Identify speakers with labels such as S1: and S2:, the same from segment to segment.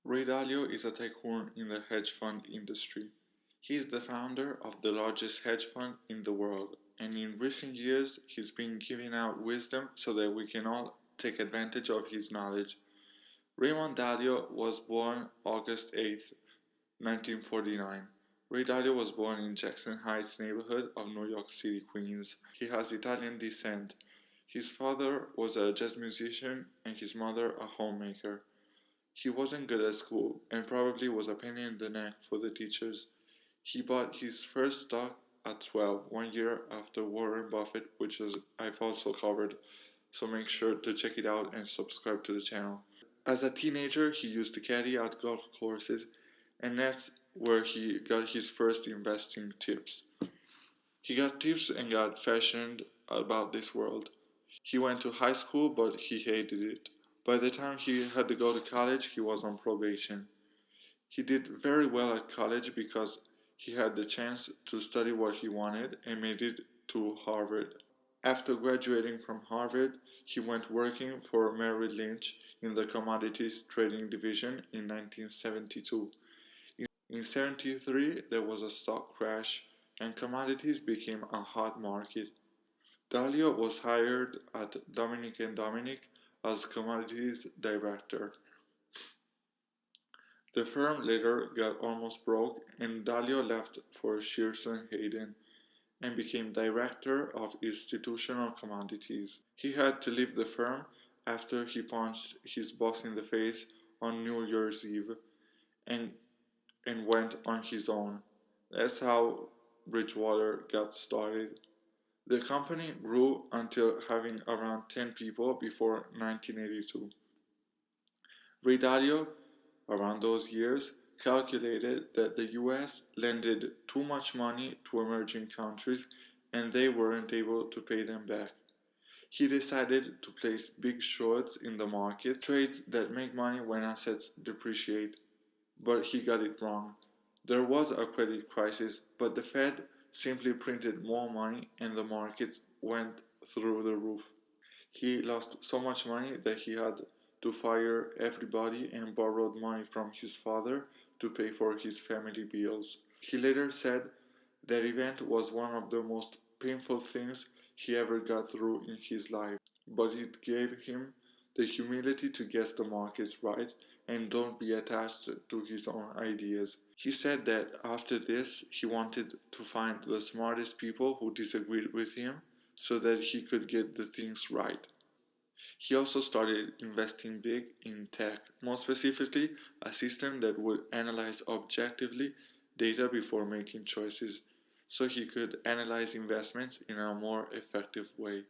S1: Ray Dalio is a tycoon in the hedge fund industry. He is the founder of the largest hedge fund in the world, and in recent years he's been giving out wisdom so that we can all take advantage of his knowledge. Raymond Dalio was born August 8, 1949. Ray Dalio was born in Jackson Heights neighborhood of New York City, Queens. He has Italian descent. His father was a jazz musician and his mother a homemaker. He wasn't good at school and probably was a pain in the neck for the teachers. He bought his first stock at 12, 1 year after Warren Buffett, which I've also covered, so make sure to check it out and subscribe to the channel. As a teenager, he used to caddy at golf courses, and that's where he got his first investing tips. He got tips and got fashioned about this world. He went to high school, but he hated it. By the time he had to go to college, he was on probation. He did very well at college because he had the chance to study what he wanted and made it to Harvard. After graduating from Harvard, he went working for Merrill Lynch in the commodities trading division in 1972. In 1973, there was a stock crash and commodities became a hot market. Dalio was hired at Dominic & Dominic as commodities director. The firm later got almost broke and Dalio left for Shearson Hayden and became director of institutional commodities. He had to leave the firm after he punched his boss in the face on New Year's Eve and went on his own. That's how Bridgewater got started. The company grew until having around 10 people before 1982. Ray Dalio, around those years, calculated that the US lended too much money to emerging countries and they weren't able to pay them back. He decided to place big shorts in the markets, trades that make money when assets depreciate. But he got it wrong. There was a credit crisis, but the Fed simply printed more money and the markets went through the roof. He lost so much money that he had to fire everybody and borrowed money from his father to pay for his family bills. He later said that event was one of the most painful things he ever got through in his life, but it gave him the humility to guess the markets right and don't be attached to his own ideas. He said that after this, he wanted to find the smartest people who disagreed with him so that he could get the things right. He also started investing big in tech, more specifically, a system that would analyze objectively data before making choices, so he could analyze investments in a more effective way.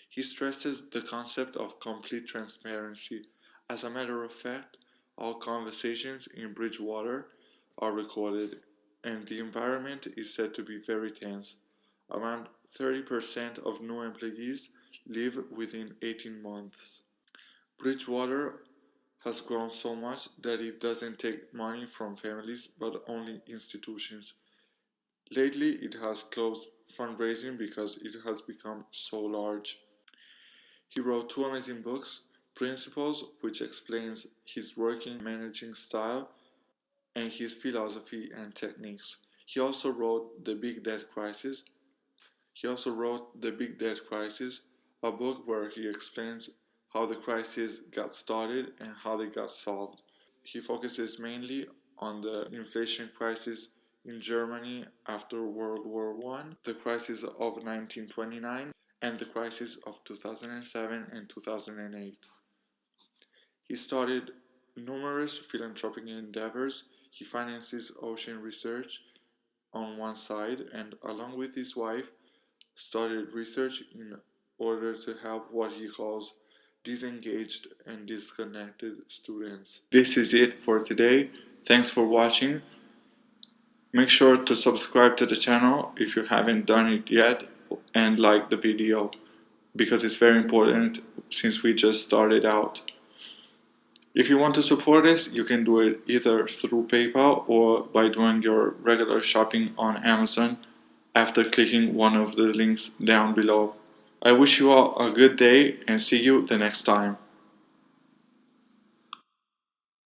S1: He stresses the concept of complete transparency. As a matter of fact, all conversations in Bridgewater are recorded, and the environment is said to be very tense. Around 30% of new employees leave within 18 months. Bridgewater has grown so much that it doesn't take money from families but only institutions. Lately, it has closed fundraising because it has become so large. He wrote 2 amazing books, Principles, which explains his working managing style, and his philosophy and techniques. He also wrote The Big Debt Crisis. A book where he explains how the crisis got started and how they got solved. He focuses mainly on the inflation crisis in Germany after World War I, the crisis of 1929, and the crisis of 2007 and 2008. He started numerous philanthropic endeavors. He finances ocean research on one side and, along with his wife, started research in order to help what he calls disengaged and disconnected students. This is it for today. Thanks for watching. Make sure to subscribe to the channel if you haven't done it yet and like the video because it's very important since we just started out. If you want to support us, you can do it either through PayPal or by doing your regular shopping on Amazon after clicking one of the links down below. I wish you all a good day and see you the next time.